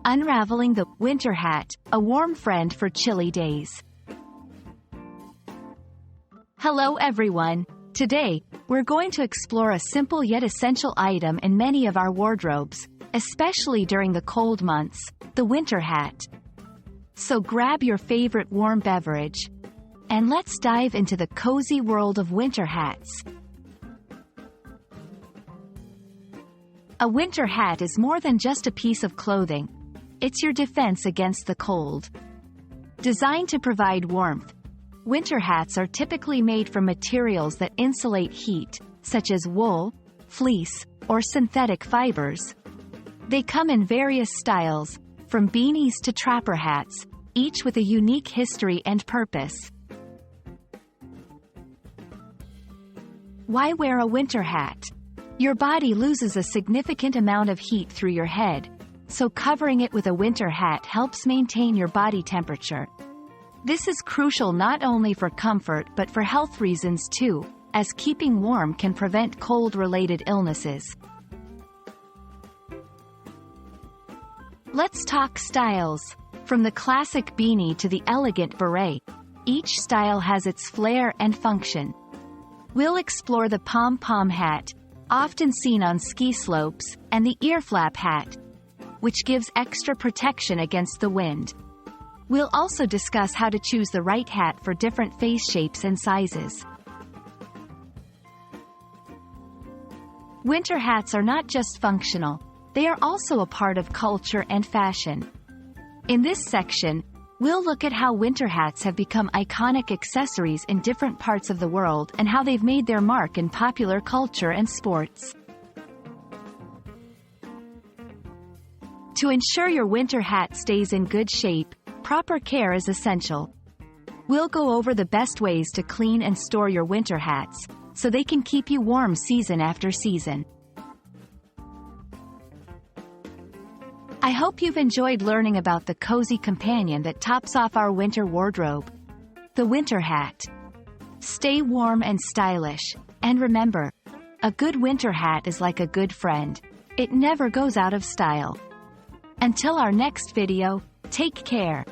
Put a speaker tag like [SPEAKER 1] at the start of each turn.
[SPEAKER 1] Unraveling the winter hat, a warm friend for chilly days. Hello everyone. Today, we're going to explore a simple yet essential item in many of our wardrobes, especially during the cold months, the winter hat. So grab your favorite warm beverage, and let's dive into the cozy world of winter hats. A winter hat is more than just a piece of clothing. It's your defense against the cold. Designed to provide warmth, winter hats are typically made from materials that insulate heat, such as wool, fleece, or synthetic fibers. They come in various styles, from beanies to trapper hats, each with a unique history and purpose. Why wear a winter hat? Your body loses a significant amount of heat through your head, so covering it with a winter hat helps maintain your body temperature. This is crucial not only for comfort but for health reasons too, as keeping warm can prevent cold-related illnesses. Let's talk styles. From the classic beanie to the elegant beret, each style has its flair and function. We'll explore the pom-pom hat, often seen on ski slopes, and the ear flap hat, which gives extra protection against the wind. We'll also discuss how to choose the right hat for different face shapes and sizes. Winter hats are not just functional, they are also a part of culture and fashion. In this section, we'll look at how winter hats have become iconic accessories in different parts of the world and how they've made their mark in popular culture and sports. To ensure your winter hat stays in good shape, proper care is essential. We'll go over the best ways to clean and store your winter hats, so they can keep you warm season after season. I hope you've enjoyed learning about the cozy companion that tops off our winter wardrobe, the winter hat. Stay warm and stylish, and remember, a good winter hat is like a good friend. It never goes out of style. Until our next video, take care.